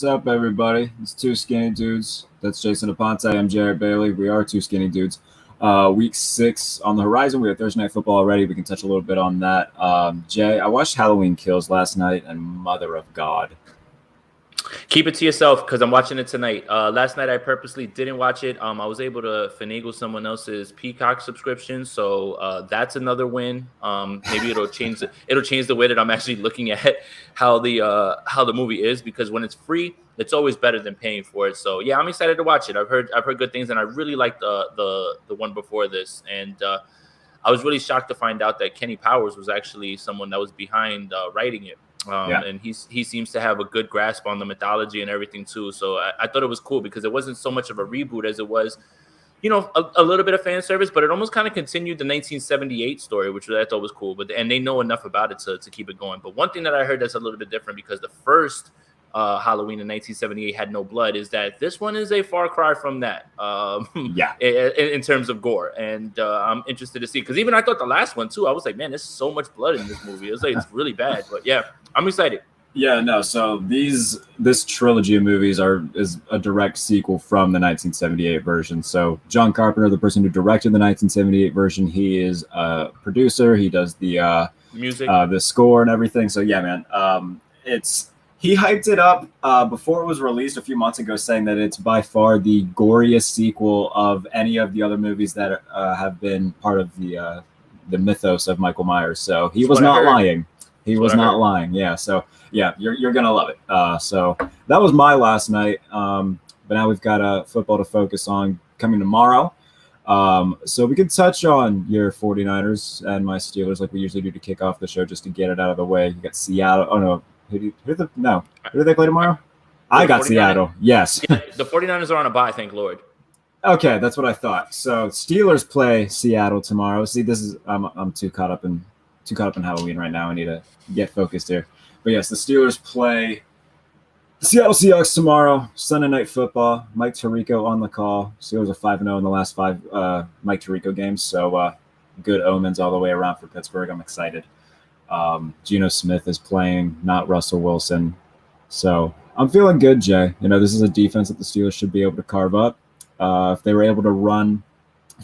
What's up, everybody? It's Two Skinny Dudes. That's Jason Aponte. I'm Jarrett Bailey. We are Two Skinny Dudes. Week 6 on the horizon. We have Thursday Night Football already. We can touch a little bit on that. Jay, I watched Halloween Kills last night, and mother of God. Keep it to yourself because I'm watching it tonight. Last night I purposely didn't watch it. I was able to finagle someone else's Peacock subscription, so that's another win. Maybe it'll change the way that I'm actually looking at how the movie is, because when it's free, it's always better than paying for it. So yeah, I'm excited to watch it. I've heard good things, and I really liked the one before this. And I was really shocked to find out that Kenny Powers was actually someone that was behind writing it. And he seems to have a good grasp on the mythology and everything too. So I thought it was cool because it wasn't so much of a reboot as it was, a little bit of fan service, but it almost kind of continued the 1978 story, which I thought was cool. And they know enough about it to keep it going. But one thing that I heard that's a little bit different, because the first Halloween in 1978 had no blood, is that this one is a far cry from that. In terms of gore, and I'm interested to see, because even I thought the last one too, I was like, man, there's so much blood in this movie. It's like it's really bad, but yeah, I'm excited. Yeah, no. So this trilogy of movies is a direct sequel from the 1978 version. So John Carpenter, the person who directed the 1978 version, he is a producer. He does the music, the score, and everything. So yeah, man, He hyped it up before it was released a few months ago, saying that it's by far the goriest sequel of any of the other movies that have been part of the mythos of Michael Myers. So he was not lying. He was not lying. Yeah. So yeah, you're gonna love it. So that was my last night. But now we've got football to focus on coming tomorrow. So we can touch on your 49ers and my Steelers like we usually do to kick off the show, just to get it out of the way. You got Seattle. Oh no. Who do they play tomorrow? I got 49? Seattle. Yes. Yeah, the 49ers are on a bye, thank Lord. Okay, that's what I thought. So Steelers play Seattle tomorrow. See, I'm too caught up in Halloween right now. I need to get focused here. But yes, the Steelers play the Seattle Seahawks tomorrow. Sunday Night Football. Mike Tirico on the call. Steelers are 5-0 in the last 5 Mike Tirico games. So good omens all the way around for Pittsburgh. I'm excited. Geno Smith is playing, not Russell Wilson. So I'm feeling good, Jay. This is a defense that the Steelers should be able to carve up. If they were able to run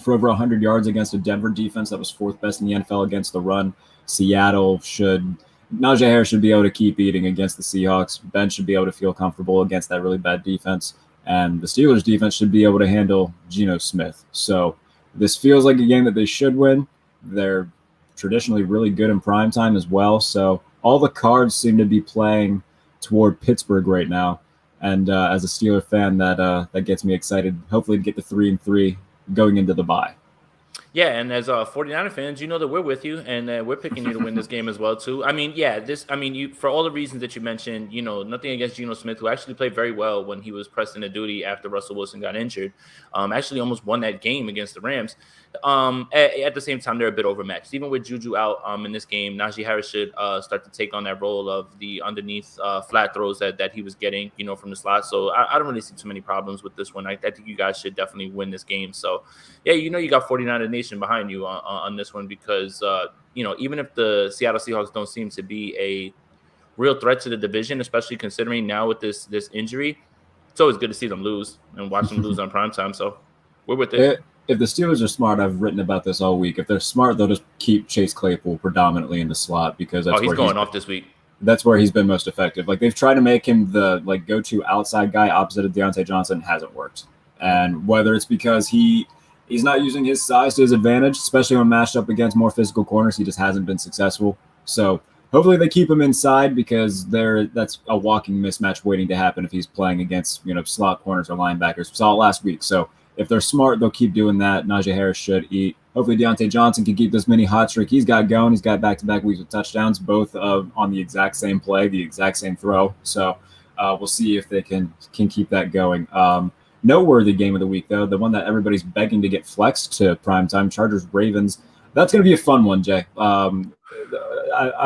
for over 100 yards against a Denver defense that was 4th best in the NFL against the run, Najee Harris should be able to keep eating against the Seahawks. Ben should be able to feel comfortable against that really bad defense. And the Steelers defense should be able to handle Geno Smith. So this feels like a game that they should win. They're traditionally really good in prime time as well. So all the cards seem to be playing toward Pittsburgh right now. And as a Steeler fan, that gets me excited, hopefully to get to 3-3 going into the bye. Yeah, and as 49er fans, you know that we're with you, and we're picking you to win this game as well too. I mean, yeah, you, for all the reasons that you mentioned, nothing against Geno Smith, who actually played very well when he was pressed into duty after Russell Wilson got injured. Actually almost won that game against the Rams. At the same time, they're a bit overmatched. Even with Juju out in this game, Najee Harris should start to take on that role of the underneath flat throws that he was getting, from the slot. So I don't really see too many problems with this one. I think you guys should definitely win this game. So yeah, you got 49er Nation behind you on this one, because even if the Seattle Seahawks don't seem to be a real threat to the division, especially considering now with this injury, it's always good to see them lose and watch them lose on primetime. So we're with it. If the Steelers are smart, I've written about this all week. If they're smart, they'll just keep Chase Claypool predominantly in the slot, because that's he's going off this week. That's where he's been most effective. Like, they've tried to make him the go-to outside guy opposite of Deontay Johnson, hasn't worked. And whether it's because he's not using his size to his advantage, especially when matched up against more physical corners, he just hasn't been successful. So hopefully they keep him inside, because that's a walking mismatch waiting to happen if he's playing against slot corners or linebackers. We saw it last week. So if they're smart, they'll keep doing that. Najee Harris should eat. Hopefully Deontay Johnson can keep this mini hot streak he's got going. He's got back-to-back weeks with touchdowns, both on the exact same play, the exact same throw. So we'll see if they can keep that going. Noteworthy game of the week, though, the one that everybody's begging to get flexed to primetime, Chargers-Ravens. That's going to be a fun one, Jay. I'm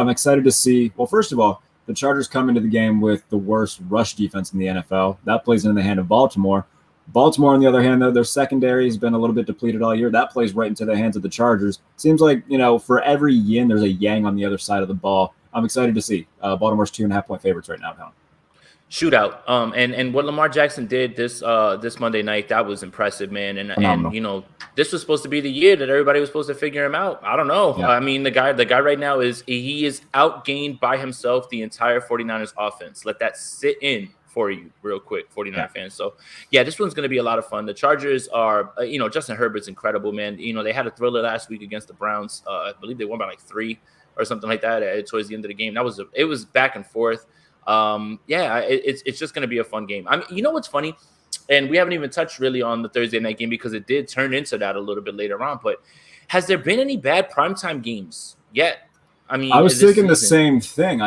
excited to see. Well, first of all, the Chargers come into the game with the worst rush defense in the NFL. That plays in the hand of Baltimore. Baltimore, on the other hand, though, their secondary has been a little bit depleted all year. That plays right into the hands of the Chargers. Seems like, for every yin, there's a yang on the other side of the ball. I'm excited to see. Baltimore's 2.5-point favorites right now at home. Shootout. And what Lamar Jackson did this Monday night, that was impressive, man. And this was supposed to be the year that everybody was supposed to figure him out. I don't know. Yeah. I mean, the guy right now is outgained by himself the entire 49ers offense. Let that sit in for you real quick, 49 fans. So yeah, this one's going to be a lot of fun. The Chargers are, Justin Herbert's incredible, man. They had a thriller last week against the Browns. I believe they won by like 3 or something like that towards the end of the game. It was back and forth. It's just going to be a fun game. I mean, you know what's funny? And we haven't even touched really on the Thursday night game because it did turn into that a little bit later on. But has there been any bad primetime games yet? I mean, I was thinking the same thing.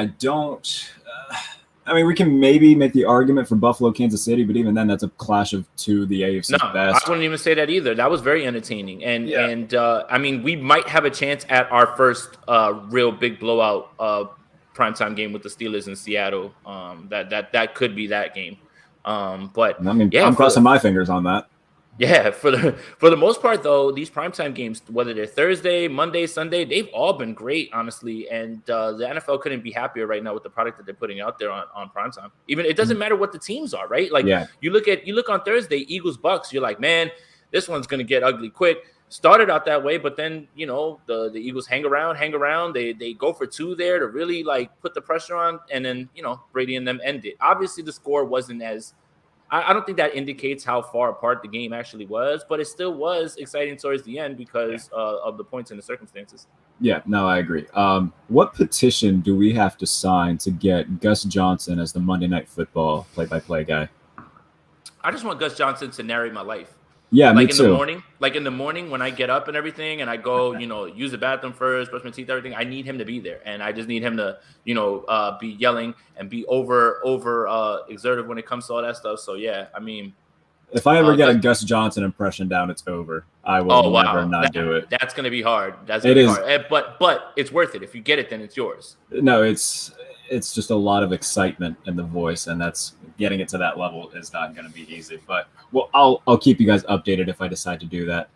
I mean, we can maybe make the argument for Buffalo, Kansas City, but even then, that's a clash of two, the AFC's best. I wouldn't even say that either. That was very entertaining. And I mean, we might have a chance at our first real big blowout primetime game with the Steelers in Seattle. That could be that game. But I mean, I'm crossing my fingers on that. Yeah, for the most part, though, these primetime games, whether they're Thursday, Monday, Sunday, they've all been great, honestly. And the NFL couldn't be happier right now with the product that they're putting out there on primetime. Even it doesn't matter what the teams are, right? Like you look on Thursday, Eagles Bucks, you're like, man, this one's gonna get ugly quick. Started out that way, but then the Eagles hang around. They go for 2 there to really like put the pressure on, and then Brady and them end it. Obviously, the score wasn't as. I don't think that indicates how far apart the game actually was, but it still was exciting towards the end because of the points and the circumstances. Yeah, no, I agree. What petition do we have to sign to get Gus Johnson as the Monday Night Football play-by-play guy? I just want Gus Johnson to narrate my life. Yeah, like me too. In the morning when I get up and everything and I go, use the bathroom first, brush my teeth, everything, I need him to be there. And I just need him to, be yelling and be over exertive when it comes to all that stuff. So, yeah, I mean. If I ever get a Gus Johnson impression down, it's over. I will never not do it. That's going to be hard. Hard. But it's worth it. If you get it, then it's yours. No, it's just a lot of excitement in the voice, and that's getting it to that level is not going to be easy. But I'll keep you guys updated if I decide to do that.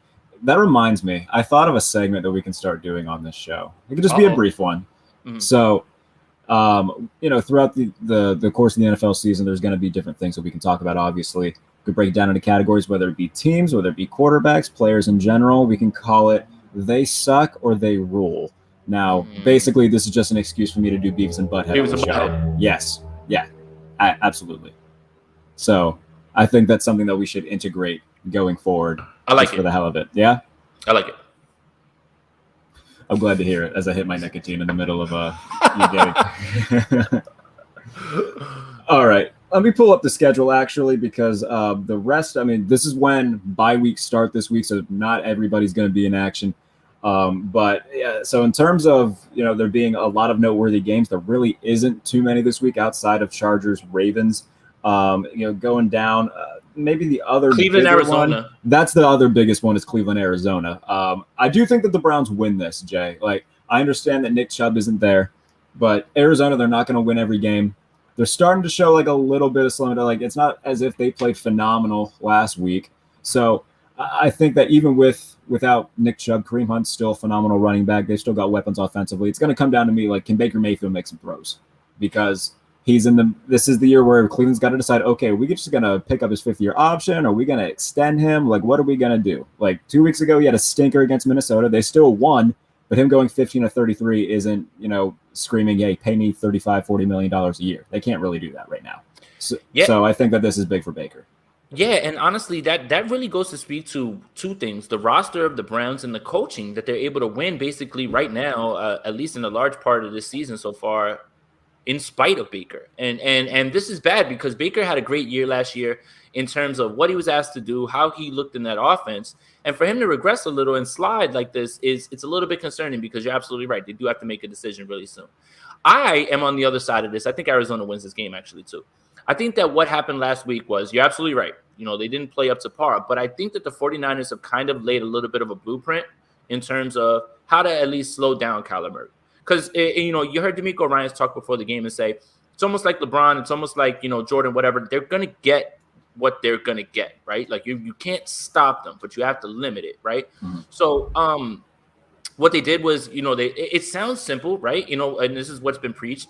That reminds me, I thought of a segment that we can start doing on this show. It could just be a brief one. Mm-hmm. So, throughout the course of the NFL season, there's going to be different things that we can talk about. Obviously, we could break it down into categories, whether it be teams, whether it be quarterbacks, players in general. We can call it "They Suck" or "They Rule." Now, basically, this is just an excuse for me to do Beavis and Butthead on the show. Yes. Yeah, absolutely. So I think that's something that we should integrate going forward. I like it. For the hell of it. Yeah? I like it. I'm glad to hear it as I hit my nicotine in the middle of you getting. All right. Let me pull up the schedule, actually, because the rest, I mean, this is when bye weeks start this week, so not everybody's going to be in action. But yeah, so in terms of, there being a lot of noteworthy games, there really isn't too many this week outside of Chargers, Ravens, going down, maybe the other Cleveland, Arizona. One, that's the other biggest one is Cleveland, Arizona. I do think that the Browns win this, Jay. Like, I understand that Nick Chubb isn't there, but Arizona, they're not going to win every game. They're starting to show like a little bit of slowing. Like, it's not as if they played phenomenal last week. So I think that even without Nick Chubb, Kareem Hunt's still a phenomenal running back. They've still got weapons offensively. It's going to come down to me, like, can Baker Mayfield make some throws? Because this is the year where Cleveland's got to decide, okay, we're just going to pick up his 5th-year option? Are we going to extend him? Like, what are we going to do? Like, 2 weeks ago, he had a stinker against Minnesota. They still won, but him going 15-33 isn't, screaming, hey, pay me $35, $40 million a year. They can't really do that right now. So I think that this is big for Baker. Yeah, and honestly, that really goes to speak to 2 things: the roster of the Browns and the coaching that they're able to win basically right now, at least in a large part of this season so far, in spite of Baker. And this is bad because Baker had a great year last year in terms of what he was asked to do, how he looked in that offense. And for him to regress a little and slide like this it's a little bit concerning because you're absolutely right. They do have to make a decision really soon. I am on the other side of this. I think Arizona wins this game actually too. I think that what happened last week was, you're absolutely right. They didn't play up to par, but I think that the 49ers have kind of laid a little bit of a blueprint in terms of how to at least slow down Kyler Murray. Because, you heard D'Amico Ryans talk before the game and say, it's almost like LeBron, it's almost like, Jordan, whatever. They're going to get what they're going to get, right? Like, you can't stop them, but you have to limit it, right? Mm-hmm. So, what they did was, it sounds simple, right? And this is what's been preached.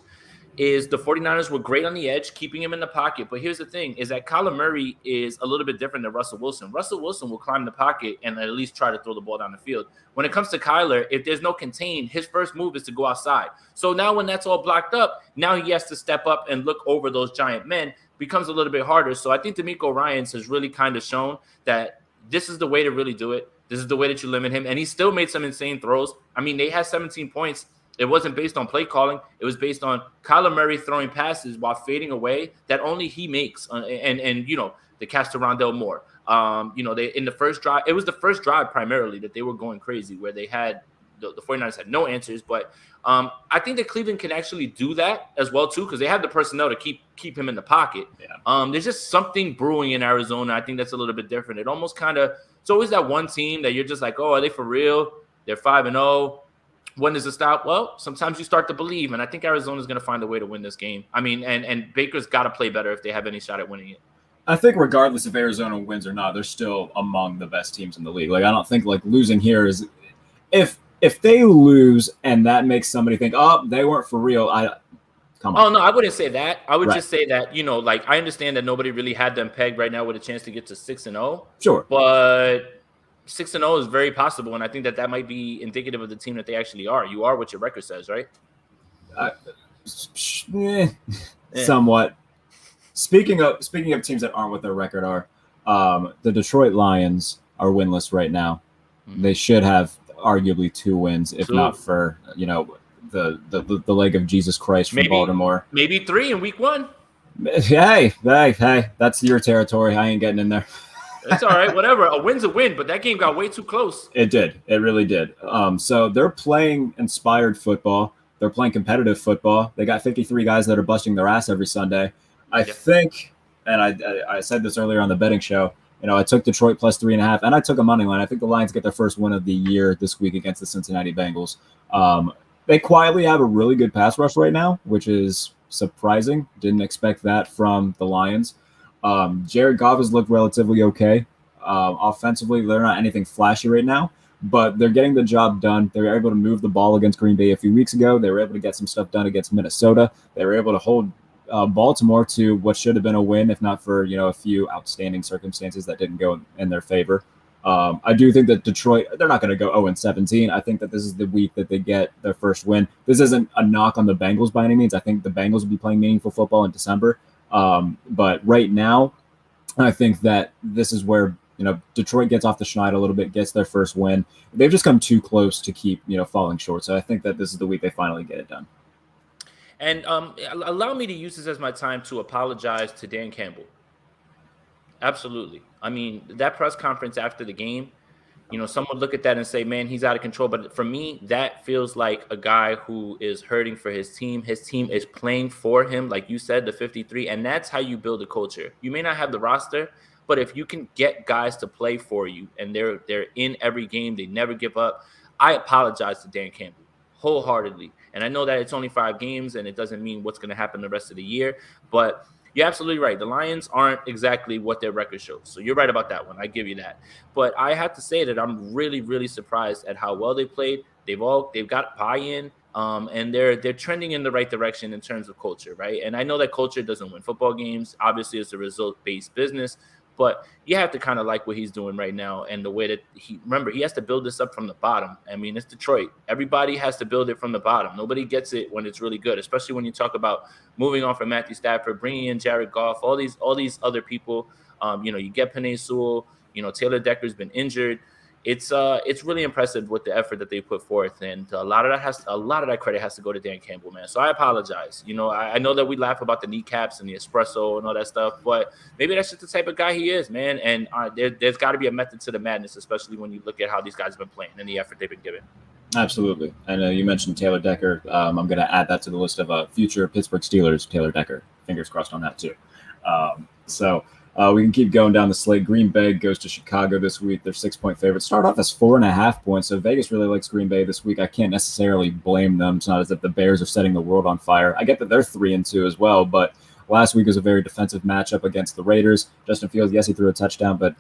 is the 49ers were great on the edge, keeping him in the pocket. But here's the thing, is that Kyler Murray is a little bit different than Russell Wilson. Russell Wilson will climb the pocket and at least try to throw the ball down the field. When it comes to Kyler, if there's no contain, his first move is to go outside. So now when that's all blocked up, now he has to step up and look over those giant men. Becomes a little bit harder. So I think D'Amico Ryans has really kind of shown that this is the way to really do it. This is the way that you limit him. And he still made some insane throws. I mean, they had 17 points. It wasn't based on play calling. It was based on Kyler Murray throwing passes while fading away that only he makes. And you know, the catch to Rondell Moore. You know, they in the first drive, it was the first drive primarily that they were going crazy, where they had the 49ers had no answers. But I think that Cleveland can actually do that as well, too, because they have the personnel to keep him in the pocket. Yeah. There's just something brewing in Arizona. I think that's a little bit different. It almost kind of – it's always that one team that you're just like, oh, are they for real? They're 5-0. When does it stop? Well, sometimes you start to believe, and I think Arizona's going to find a way to win this game. I mean, and Baker's got to play better if they have any shot at winning it. I think regardless if Arizona wins or not, they're still among the best teams in the league. Like, I don't think, like, losing here is – if they lose and that makes somebody think, oh, they weren't for real, come on. Oh, no, I wouldn't say that. I would just say that, you know, like, I understand that nobody really had them pegged right now with a chance to get to 6-0. Sure. But 6-0 is very possible, and I think that might be indicative of the team that they actually are. You are what your record says, right? Somewhat. Speaking of teams that aren't what their record are, the Detroit Lions are winless right now. Mm-hmm. They should have arguably 2 wins, if not for, you know, the leg of Jesus Christ from Baltimore. Maybe 3 in week 1. Hey, that's your territory. I ain't getting in there. It's all right, whatever. A win's a win, but that game got way too close. It did. It really did. So they're playing inspired football. They're playing competitive football. They got 53 guys that are busting their ass every Sunday. I think, and I said this earlier on the betting show, you know, I took Detroit plus 3.5, and I took a money line. I think the Lions get their first win of the year this week against the Cincinnati Bengals. They quietly have a really good pass rush right now, which is surprising. Didn't expect that from the Lions. Jared Goff has looked relatively okay. Offensively, they're not anything flashy right now, but they're getting the job done. They were able to move the ball against Green Bay a few weeks ago. They were able to get some stuff done against Minnesota. They were able to hold Baltimore to what should have been a win, if not for, you know, a few outstanding circumstances that didn't go in their favor. I do think that Detroit, they're not going to go 0-17. I think that this is the week that they get their first win. This isn't a knock on the Bengals by any means. I think the Bengals will be playing meaningful football in December. But right now, I think that this is where, you know, Detroit gets off the schneid a little bit, gets their first win. They've just come too close to keep, you know, falling short. So I think that this is the week they finally get it done. And allow me to use this as my time to apologize to Dan Campbell. Absolutely. I mean, that press conference after the game, you know, some would look at that and say, man, he's out of control. But for me, that feels like a guy who is hurting for his team. His team is playing for him, like you said, the 53. And that's how you build a culture. You may not have the roster, but if you can get guys to play for you and they're in every game, they never give up. I apologize to Dan Campbell wholeheartedly. And I know that it's only 5 games and it doesn't mean what's going to happen the rest of the year. But you're absolutely right. The Lions aren't exactly what their record shows. So you're right about that one. I give you that. But I have to say that I'm really, really surprised at how well they played. They've got buy-in, and they're trending in the right direction in terms of culture, right? And I know that culture doesn't win football games. Obviously, it's a result-based business. But you have to kind of like what he's doing right now and the way that he has to build this up from the bottom. I mean, it's Detroit. Everybody has to build it from the bottom. Nobody gets it when it's really good, especially when you talk about moving on from Matthew Stafford, bringing in Jared Goff, all these other people. You know, you get Penei Sewell, you know, Taylor Decker's been injured. It's really impressive with the effort that they put forth, and a lot of that credit has to go to Dan Campbell, man. So I apologize. You know, I know that we laugh about the kneecaps and the espresso and all that stuff, but maybe that's just the type of guy he is, man. And there's got to be a method to the madness, especially when you look at how these guys have been playing and the effort they've been given. Absolutely. And you mentioned Taylor Decker. I'm going to add that to the list of future Pittsburgh Steelers. Taylor Decker. Fingers crossed on that too. We can keep going down the slate. Green Bay goes to Chicago this week. They're 6-point favorites. Start off as 4.5 points. So Vegas really likes Green Bay this week. I can't necessarily blame them. It's not as if the Bears are setting the world on fire. I get that they're 3-2 as well, but last week was a very defensive matchup against the Raiders. Justin Fields, yes, he threw a touchdown, but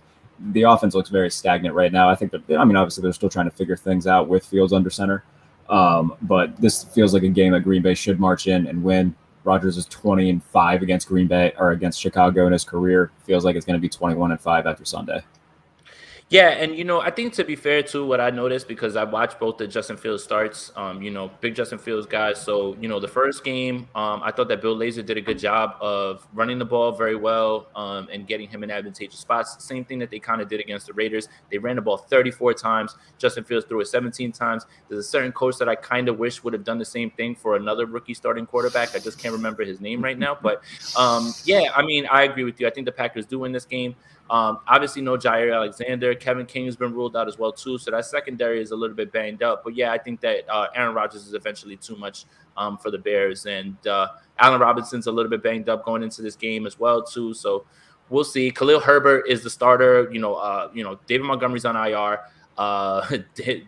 the offense looks very stagnant right now. I think that, I mean, obviously they're still trying to figure things out with Fields under center. But this feels like a game that Green Bay should march in and win. Rodgers is 20-5 against Green Bay or against Chicago in his career. Feels like it's going to be 21-5 after Sunday. Yeah, and I think to be fair too, what I noticed because I watched both the Justin Fields starts, big Justin Fields guys. So the first game, I thought that Bill Lazor did a good job of running the ball very well, and getting him in advantageous spots. Same thing that they kind of did against the Raiders. They ran the ball 34 times. Justin Fields threw it 17 times. There's a certain coach that I kind of wish would have done the same thing for another rookie starting quarterback. I just can't remember his name right now, but I agree with you. I think the Packers do win this game. Obviously, no Jair Alexander. Kevin King has been ruled out as well, too. So that secondary is a little bit banged up. But, yeah, I think that Aaron Rodgers is eventually too much for the Bears. And Allen Robinson's a little bit banged up going into this game as well, too. So we'll see. Khalil Herbert is the starter. David Montgomery's on IR.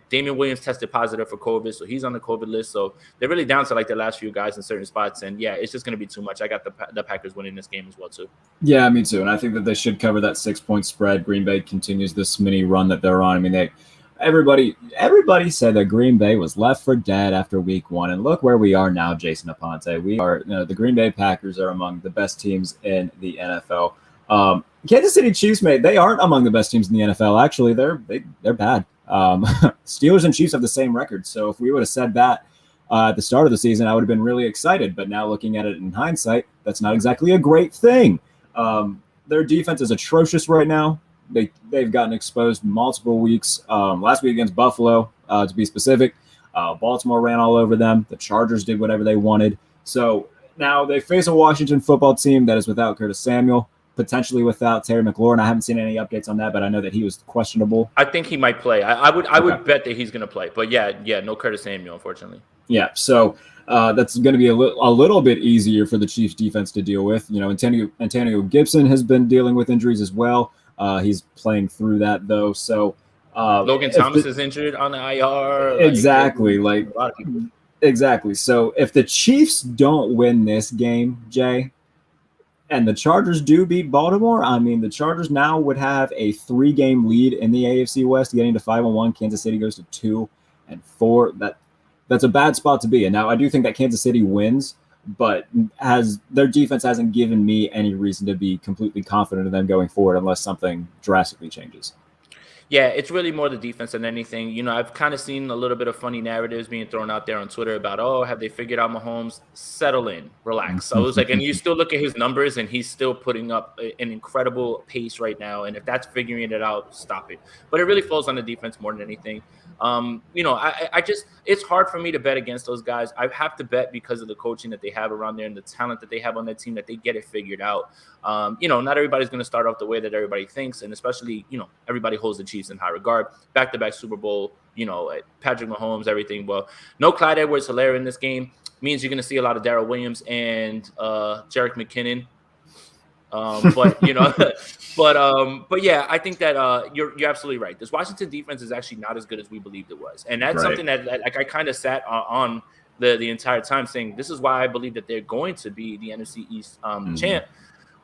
Damian Williams tested positive for COVID, so he's on the COVID list. So they're really down to like the last few guys in certain spots, and yeah, it's just going to be too much. I got the Packers winning this game as well too. Yeah, me too, and I think that they should cover that 6-point spread. Green Bay continues this mini run that they're on. I mean, everybody said that Green Bay was left for dead after week 1, and look where we are now, Jason Aponte. We are, the Green Bay Packers are among the best teams in the NFL. Kansas City Chiefs, mate, they aren't among the best teams in the NFL. Actually, they're bad. Steelers and Chiefs have the same record. So if we would have said that at the start of the season, I would have been really excited. But now looking at it in hindsight, that's not exactly a great thing. Their defense is atrocious right now. They've gotten exposed multiple weeks. Last week against Buffalo, to be specific, Baltimore ran all over them. The Chargers did whatever they wanted. So now they face a Washington football team that is without Curtis Samuel, potentially without Terry McLaurin. I haven't seen any updates on that, but I know that he was questionable. I think he might play. I would bet that he's going to play. But yeah, no Curtis Samuel, unfortunately. Yeah, so that's going to be a little bit easier for the Chiefs defense to deal with. Antonio Gibson has been dealing with injuries as well. He's playing through that though. So Logan Thomas is injured on the IR. Exactly. A lot of people. Exactly. So if the Chiefs don't win this game, Jay, and the Chargers do beat Baltimore, I mean, the Chargers now would have a 3-game lead in the AFC West, getting to 5-1. Kansas City goes to 2-4. That's a bad spot to be in. Now, I do think that Kansas City wins, but their defense hasn't given me any reason to be completely confident in them going forward unless something drastically changes. Yeah, it's really more the defense than anything. I've kind of seen a little bit of funny narratives being thrown out there on Twitter about, have they figured out Mahomes? Settle in, relax. I was like, and you still look at his numbers, and he's still putting up an incredible pace right now. And if that's figuring it out, stop it. But it really falls on the defense more than anything. It's hard for me to bet against those guys. I have to bet because of the coaching that they have around there and the talent that they have on that team, that they get it figured out. Not everybody's going to start off the way that everybody thinks, and especially, everybody holds the Chiefs in high regard. Back-to-back Super Bowl, Patrick Mahomes, everything. Well, no Clyde Edwards-Helaire in this game means you're going to see a lot of Darrell Williams and Jerick McKinnon. But yeah, I think that you're absolutely right. This Washington defense is actually not as good as we believed it was, and that's something that like I kind of sat on the entire time saying this is why I believe that they're going to be the NFC East champ.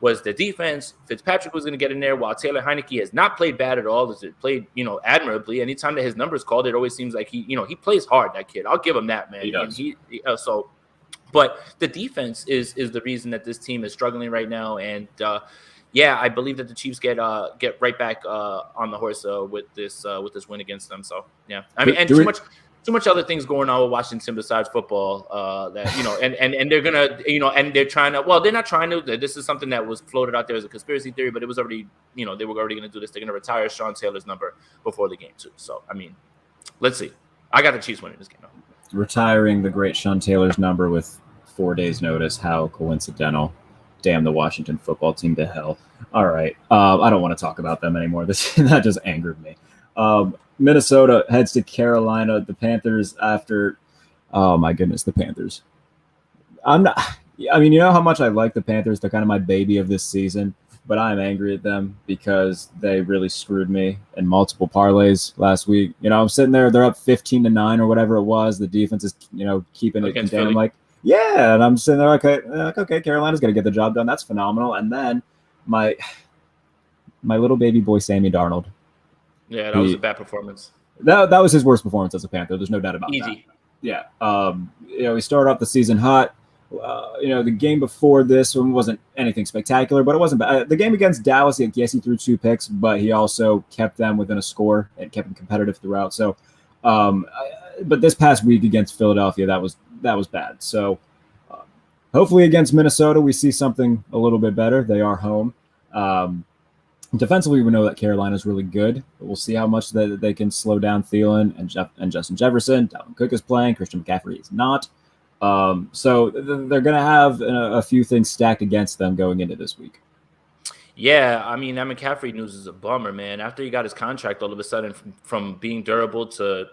Was the defense. Fitzpatrick was going to get in there, while Taylor Heineke has not played bad at all. Has played admirably. Anytime that his number's called, it always seems like he plays hard. That kid, I'll give him that, man. He does. But the defense is the reason that this team is struggling right now, and I believe that the Chiefs get right back on the horse with this win against them. So yeah, I mean, and too much other things going on with Washington besides football. And they're gonna and they're trying to. Well, they're not trying to. This is something that was floated out there as a conspiracy theory, but it was already they were already gonna do this. They're gonna retire Sean Taylor's number before the game too. So I mean, let's see. I got the Chiefs winning this game. Retiring the great Sean Taylor's number with 4 days' notice. How coincidental. Damn the Washington football team to hell. All right. I don't want to talk about them anymore. That just angered me. Minnesota heads to Carolina. The Panthers oh my goodness, the Panthers. I mean, you know how much I like the Panthers. They're kind of my baby of this season, but I'm angry at them because they really screwed me in multiple parlays last week. I'm sitting there, they're up 15-9 or whatever it was. The defense is, keeping it contained. I'm like, yeah. And I'm sitting there, okay, Carolina's going to get the job done. That's phenomenal. And then my little baby boy, Sammy Darnold. Yeah, that was a bad performance. That was his worst performance as a Panther. There's no doubt about that. Easy. Yeah. He started off the season hot. The game before this one wasn't anything spectacular, but it wasn't bad. The game against Dallas, yes, he threw 2 picks, but he also kept them within a score and kept them competitive throughout. So, but this past week against Philadelphia, that was bad. So, hopefully against Minnesota, we see something a little bit better. They are home. Defensively, we know that Carolina's really good. But we'll see how much they can slow down Thielen and Justin Jefferson. Dalvin Cook is playing. Christian McCaffrey is not. So they're going to have a few things stacked against them going into this week. Yeah, I mean, that McCaffrey news is a bummer, man. After he got his contract, all of a sudden, from being durable to,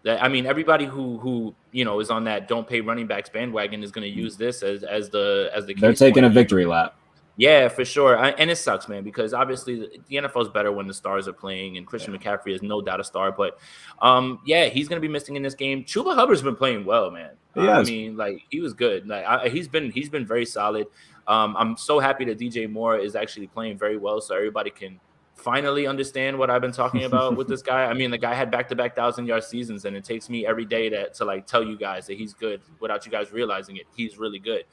I mean, everybody who is on that don't pay running backs bandwagon is going to use this as the They're taking a victory lap. Yeah, for sure. And it sucks, man, because obviously the NFL is better when the stars are playing, and Christian McCaffrey is no doubt a star. But, he's going to be missing in this game. Chuba Hubbard's been playing well, man. I mean, like, he was good. Like, he's been very solid. I'm so happy that DJ Moore is actually playing very well, so everybody can finally understand what I've been talking about with this guy. I mean, the guy had back-to-back 1,000-yard seasons, and it takes me every day to like tell you guys that he's good without you guys realizing it. He's really good.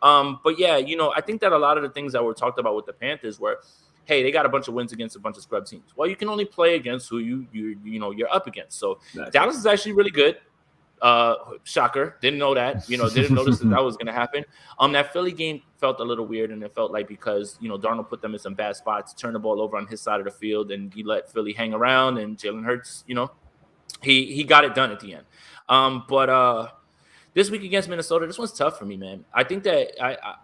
But yeah, I think that a lot of the things that were talked about with the Panthers were, hey, they got a bunch of wins against a bunch of scrub teams. Well, you can only play against who you're up against. So Dallas is actually really good. Shocker. Didn't know that. Didn't notice that was going to happen. That Philly game felt a little weird, and it felt like because Darnold put them in some bad spots, turned the ball over on his side of the field, and he let Philly hang around, and Jalen Hurts, he got it done at the end. But this week against Minnesota, this one's tough for me, man. I think that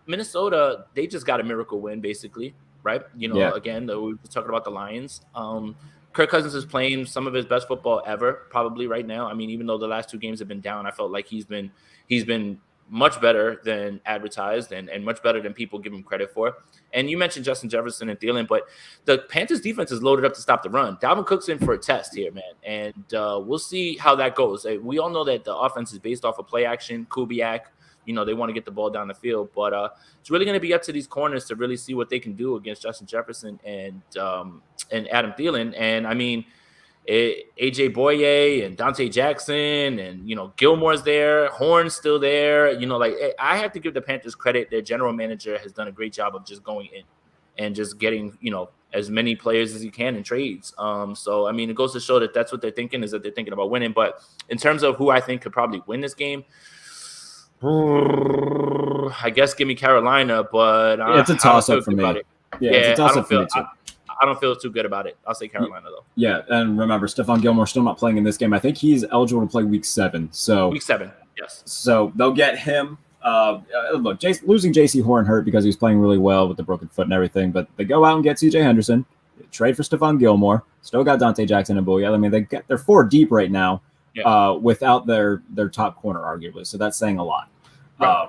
Minnesota, they just got a miracle win, basically, right? Again, we were talking about the Lions. Kirk Cousins is playing some of his best football ever, probably right now. I mean, even though the last 2 games have been down, I felt like he's been much better than advertised and much better than people give him credit for. And you mentioned Justin Jefferson and Thielen, but the Panthers defense is loaded up to stop the run. Dalvin Cook's in for a test here, man. And we'll see how that goes. We all know that the offense is based off of play action, Kubiak. They want to get the ball down the field. But it's really going to be up to these corners to really see what they can do against Justin Jefferson and Adam Thielen. And, I mean, AJ Boye and Dante Jackson and, Gilmore's there. Horn's still there. I have to give the Panthers credit. Their general manager has done a great job of just going in and just getting, as many players as he can in trades. So, I mean, it goes to show that that's what they're thinking, is that they're thinking about winning. But in terms of who I think could probably win this game, I guess give me Carolina, but it's a toss-up for me. Yeah, it's a toss-up for me too. I don't feel too good about it. I'll say Carolina, though. Yeah, and remember, Stephon Gilmore still not playing in this game. I think he's eligible to play Week 7. So Week 7, yes. So they'll get him. Look, losing J.C. Horn hurt because he was playing really well with the broken foot and everything, but they go out and get C.J. Henderson, trade for Stephon Gilmore, still got Dante Jackson and Boye. I mean, they're 4 deep right now without their top corner, arguably. So that's saying a lot. Right.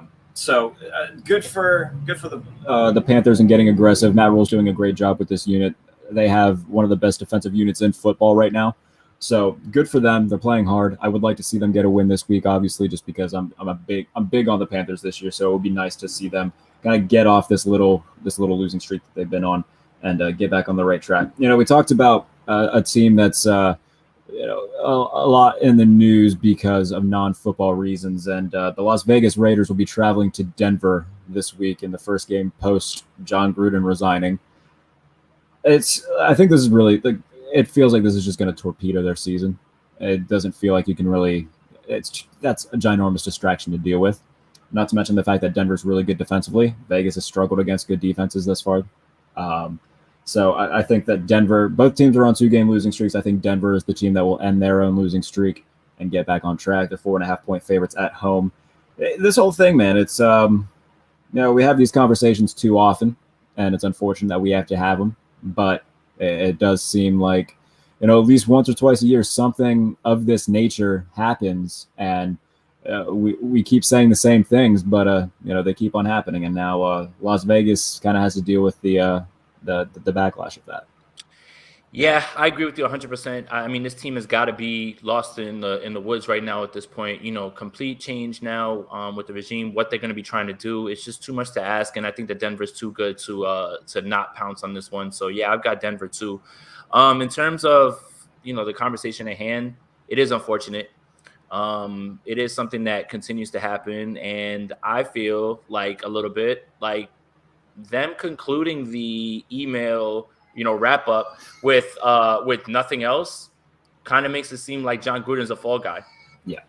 Good for the Panthers in getting aggressive. Matt Rule's doing a great job with this unit. They have one of the best defensive units in football right now. So good for them. They're playing hard. I would like to see them get a win this week, obviously, just because I'm big on the Panthers this year. So it would be nice to see them kind of get off this little losing streak that they've been on and get back on the right track. We talked about a team that's a lot in the news because of non-football reasons, and the Las Vegas Raiders will be traveling to Denver this week in the first game post John Gruden resigning. I think this is really it feels like this is just going to torpedo their season. It doesn't feel like you can really. That's a ginormous distraction to deal with. Not to mention the fact that Denver's really good defensively. Vegas has struggled against good defenses thus far. So I think that Denver, both teams are on 2-game losing streaks. I think Denver is the team that will end their own losing streak and get back on track. They're 4.5-point favorites at home. This whole thing, man, it's we have these conversations too often, and it's unfortunate that we have to have them. But it does seem like, at least once or twice a year, something of this nature happens, and we keep saying the same things, but they keep on happening. And now Las Vegas kind of has to deal with the backlash of that. Yeah, I agree with you 100%. I mean, this team has got to be lost in the woods right now at this point. Complete change now with the regime, what they're going to be trying to do. It's just too much to ask, and I think that Denver's too good to not pounce on this one. So yeah, I've got Denver too. In terms of the conversation at hand, it is unfortunate. It is something that continues to happen, and I feel like a little bit like them concluding the email, wrap up with nothing else kind of makes it seem like John Gruden's a fall guy. Yeah,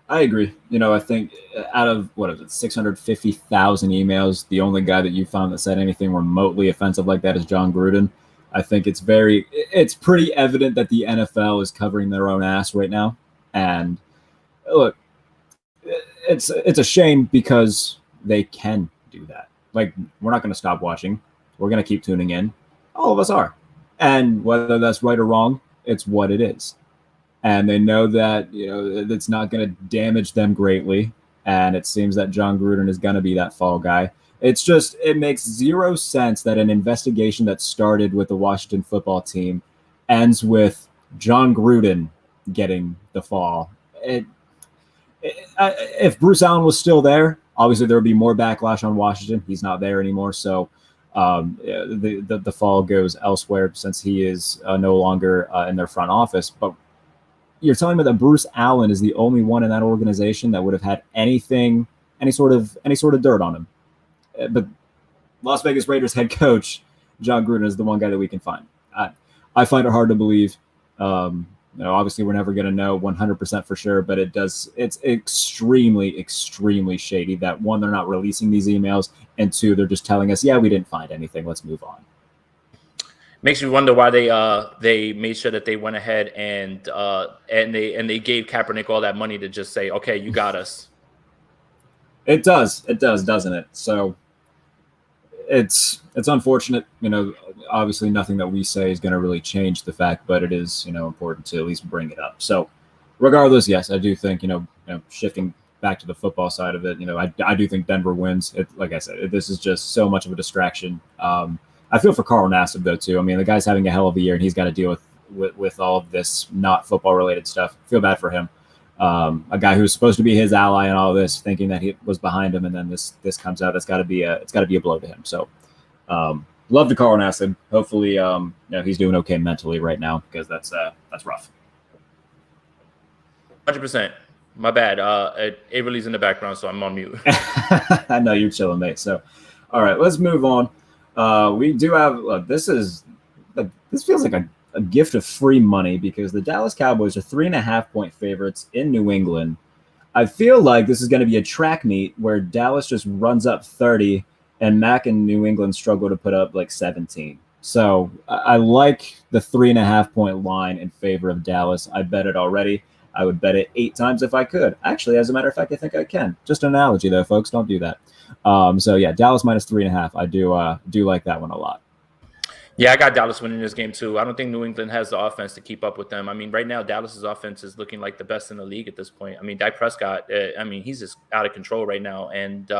I agree. I think out of, what is it, 650,000 emails, the only guy that you found that said anything remotely offensive like that is John Gruden. I think it's pretty evident that the NFL is covering their own ass right now. And look, it's a shame because they can do that. Like, we're not going to stop watching. We're going to keep tuning in. All of us are. And whether that's right or wrong, it's what it is. And they know that, it's not going to damage them greatly. And it seems that John Gruden is going to be that fall guy. It makes zero sense that an investigation that started with the Washington football team ends with John Gruden getting the fall. If Bruce Allen was still there, obviously there would be more backlash on Washington. He's not there anymore. So the fall goes elsewhere since he is no longer in their front office. But you're telling me that Bruce Allen is the only one in that organization that would have had any sort of dirt on him. But Las Vegas Raiders head coach John Gruden is the one guy that we can find. I find it hard to believe. Obviously we're never going to know 100% for sure, but it's extremely, extremely shady that, one, they're not releasing these emails, and two, they're just telling us, yeah, we didn't find anything, let's move on. Makes me wonder why they made sure that they went ahead and they gave Kaepernick all that money to just say, okay, you got us. It does, doesn't it? So it's unfortunate. Obviously nothing that we say is going to really change the fact, but it is, important to at least bring it up. So regardless, yes, I do think, shifting back to the football side of it, I do think Denver wins. Like I said, this is just so much of a distraction. I feel for Carl Nassib though too. I mean, the guy's having a hell of a year, and he's got to deal with all of this not football related stuff. I feel bad for him. A guy who's supposed to be his ally in all this, thinking that he was behind him, and then this comes out. It's got to be a blow to him. So, love to Carl Nassib. Hopefully, he's doing okay mentally right now, because that's rough. 100%. My bad. Averly's in the background, so I'm on mute. I know you're chilling, mate. So, all right, let's move on. We do have this feels like a gift of free money, because the Dallas Cowboys are 3.5-point favorites in New England. I feel like this is going to be a track meet where Dallas just runs up 30 and Mac and New England struggle to put up like 17. So I like the 3.5-point line in favor of Dallas. I bet it already. I would bet it 8 times if I could. Actually, as a matter of fact, I think I can. Just an analogy though, folks. Don't do that. So yeah, Dallas minus 3.5. I do like that one a lot. Yeah, I got Dallas winning this game too. I don't think New England has the offense to keep up with them. I mean, right now, Dallas's offense is looking like the best in the league at this point. I mean, Dak Prescott, he's just out of control right now. And,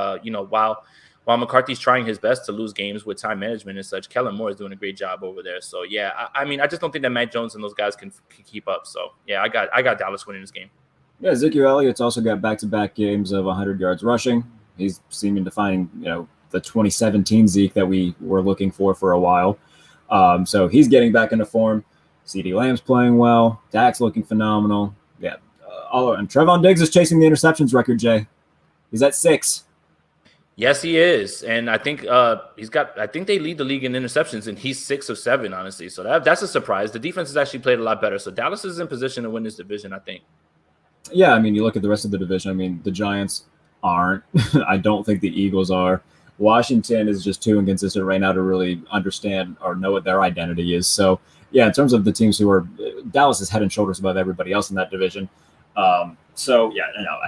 while McCarthy's trying his best to lose games with time management and such, Kellen Moore is doing a great job over there. So, yeah, I just don't think that Matt Jones and those guys can keep up. So, yeah, I got Dallas winning this game. Yeah, Ezekiel Elliott's also got back-to-back games of 100 yards rushing. He's seeming to find, the 2017 Zeke that we were looking for a while. So he's getting back into form. CeeDee Lamb's playing well. Dak's looking phenomenal. Yeah. And Trevon Diggs is chasing the interceptions record, Jay. He's at 6. Yes, he is. And I think I think they lead the league in interceptions, and he's 6 of 7, honestly. So that's a surprise. The defense has actually played a lot better. So Dallas is in position to win this division, I think. Yeah, I mean, you look at the rest of the division. I mean, the Giants aren't. I don't think the Eagles are. Washington is just too inconsistent right now to really understand or know what their identity is. So, yeah, in terms of the teams who are – Dallas is head and shoulders above everybody else in that division. I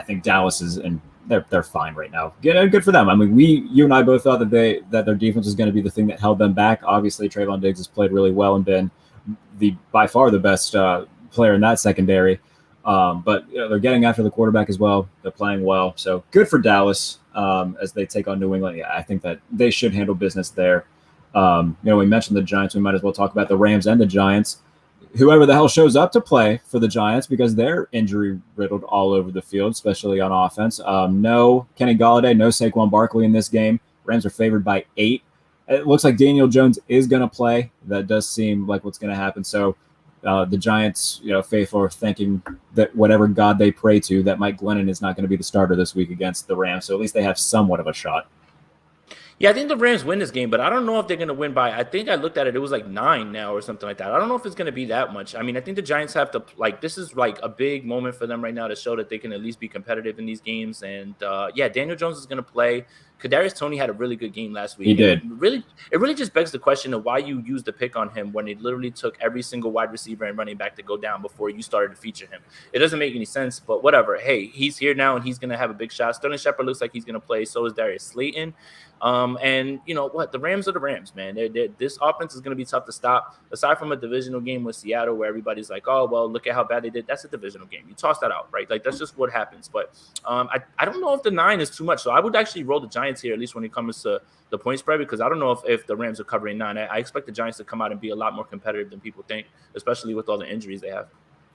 think Dallas is – and they're fine right now. Good for them. I mean, you and I both thought that their defense was going to be the thing that held them back. Obviously, Trevon Diggs has played really well and been by far the best player in that secondary. But they're getting after the quarterback as well. They're playing well. So good for Dallas as they take on New England. Yeah, I think that they should handle business there. We mentioned the Giants. We might as well talk about the Rams and the Giants. Whoever the hell shows up to play for the Giants, because they're injury riddled all over the field, especially on offense. No Kenny Golladay, no Saquon Barkley in this game. Rams are favored by 8. It looks like Daniel Jones is going to play. That does seem like what's going to happen. So The Giants, faithful are thinking that whatever God they pray to, that Mike Glennon is not going to be the starter this week against the Rams. So at least they have somewhat of a shot. Yeah, I think the Rams win this game, but I don't know if they're going to win by, I think I looked at it, it was like 9 now or something like that. I don't know if it's going to be that much. I mean, I think the Giants have to, this is like a big moment for them right now to show that they can at least be competitive in these games. And yeah, Daniel Jones is going to play. Kadarius Toney had a really good game last week. He did. It really just begs the question of why you used the pick on him when it literally took every single wide receiver and running back to go down before you started to feature him. It doesn't make any sense, but whatever. Hey, he's here now and he's going to have a big shot. Sterling Shepard looks like he's going to play. So is Darius Slayton. And you know what? The Rams are the Rams, man. This offense is going to be tough to stop. Aside from a divisional game with Seattle where everybody's like, oh, well, look at how bad they did. That's a divisional game. You toss that out, right? Like, that's just what happens. But I don't know if the 9 is too much. So I would actually roll the Giants here, at least when it comes to the point spread, because I don't know if the Rams are covering 9. I expect the Giants to come out and be a lot more competitive than people think, especially with all the injuries they have.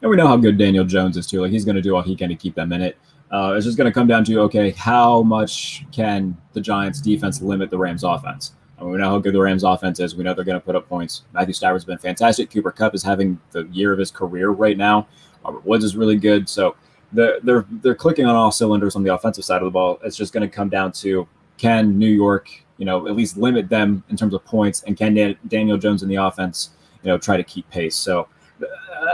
And we know how good Daniel Jones is, too. Like, he's going to do all he can to keep them in it. It's just going to come down to, okay, how much can the Giants defense limit the Rams offense? I mean, we know how good the Rams offense is. We know they're going to put up points. Matthew Stafford's been fantastic. Cooper Kupp is having the year of his career right now. Robert Woods is really good. So they're clicking on all cylinders on the offensive side of the ball. It's just going to come down to, can New York, at least limit them in terms of points, and can Daniel Jones in the offense, try to keep pace. So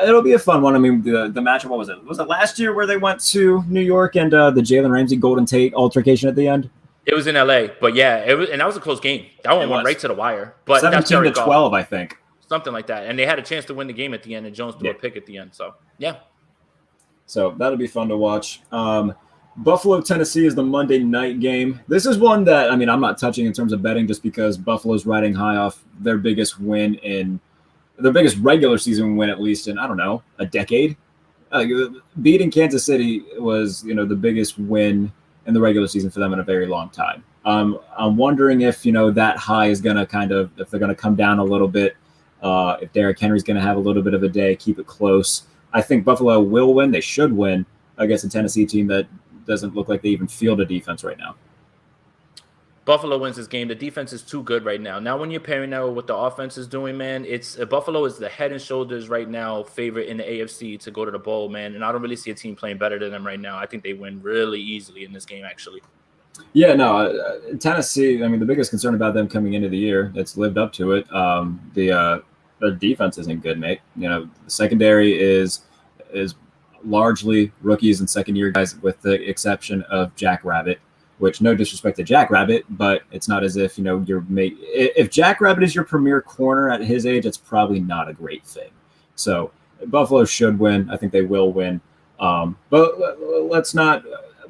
it'll be a fun one. I mean, the matchup, what was it? Was it last year where they went to New York and the Jalen Ramsey Golden Tate altercation at the end? It was in LA, but yeah, and that was a close game. That one went right to the wire. But 17-12, I think. Something like that. And they had a chance to win the game at the end, and Jones threw a pick at the end. So, yeah. So that'll be fun to watch. Buffalo, Tennessee is the Monday night game. This is one that, I mean, I'm not touching in terms of betting just because Buffalo's riding high off their biggest win their biggest regular season win, at least in, I don't know, a decade. Beating Kansas City was, the biggest win in the regular season for them in a very long time. I'm wondering if, that high is going to if they're going to come down a little bit, if Derrick Henry's going to have a little bit of a day, keep it close. I think Buffalo will win. They should win against a Tennessee team that doesn't look like they even field a defense right now. Buffalo wins this game. The defense is too good right now. Now, when you're pairing that with what the offense is doing, man, it's Buffalo is the head and shoulders right now favorite in the AFC to go to the bowl, man. And I don't really see a team playing better than them right now. I think they win really easily in this game, actually. Yeah, no, Tennessee. I mean, the biggest concern about them coming into the year, it's lived up to it. Their defense isn't good, mate. The secondary is largely rookies and second-year guys, with the exception of Jack Rabbit. Which, no disrespect to Jack Rabbit, but it's not as if, if Jack Rabbit is your premier corner at his age, it's probably not a great thing. So Buffalo should win. I think they will win. But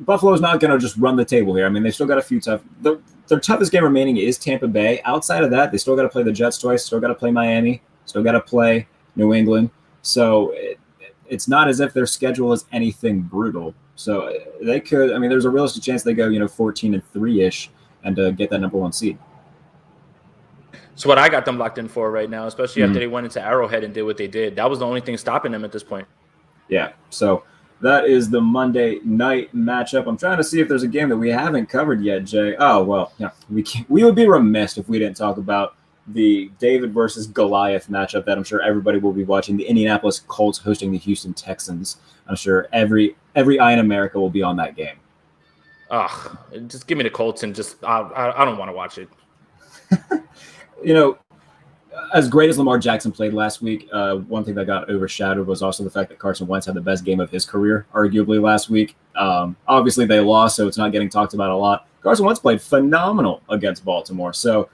Buffalo's not going to just run the table here. I mean, they still got a few tough. Their toughest game remaining is Tampa Bay. Outside of that, they still got to play the Jets twice, still got to play Miami, still got to play New England. So it's not as if their schedule is anything brutal. So they could, I mean, there's a realistic chance they go, 14-3-ish and get that number 1 seed. So what I got them locked in for right now, especially after they went into Arrowhead and did what they did. That was the only thing stopping them at this point. Yeah. So that is the Monday night matchup. I'm trying to see if there's a game that we haven't covered yet, Jay. Oh, well, yeah, we would be remiss if we didn't talk about the David versus Goliath matchup that I'm sure everybody will be watching. The Indianapolis Colts hosting the Houston Texans. I'm sure every eye in America will be on that game. Ugh, just give me the Colts and just I don't want to watch it. As great as Lamar Jackson played last week, one thing that got overshadowed was also the fact that Carson Wentz had the best game of his career, arguably, last week. Obviously, they lost, so it's not getting talked about a lot. Carson Wentz played phenomenal against Baltimore. So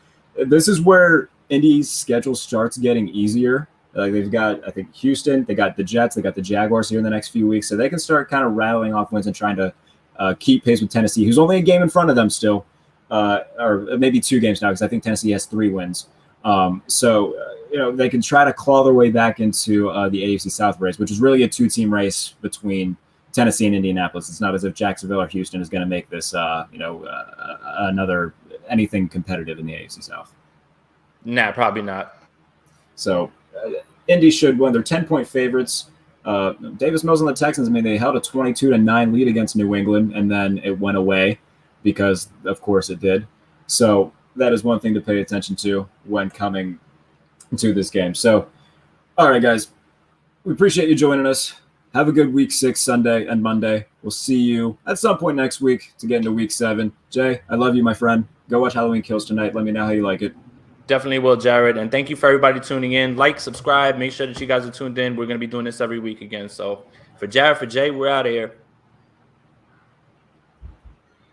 this is where Indy's schedule starts getting easier. Like, they've got, I think, Houston, they got the Jets, they got the Jaguars here in the next few weeks. So they can start kind of rattling off wins and trying to keep pace with Tennessee, who's only a game in front of them still, or maybe 2 games now, because I think Tennessee has 3 wins. They can try to claw their way back into the AFC South race, which is really a 2-team race between Tennessee and Indianapolis. It's not as if Jacksonville or Houston is going to make this, another anything competitive in the AFC South. Nah, probably not. So Indy should win. They're 10-point favorites. Davis Mills and the Texans, I mean, they held a 22-9 lead against New England, and then it went away because, of course, it did. So that is one thing to pay attention to when coming to this game. So, all right, guys, We appreciate you joining us. Have a good week 6 Sunday and Monday. We'll see you at some point next week to get into week 7. Jay, I love you, my friend. Go watch Halloween Kills tonight. Let me know how you like it. Definitely will, Jarrett. And thank you for everybody tuning in. Like, subscribe. Make sure that you guys are tuned in. We're going to be doing this every week again. So for Jarrett, for Jay, we're out of here.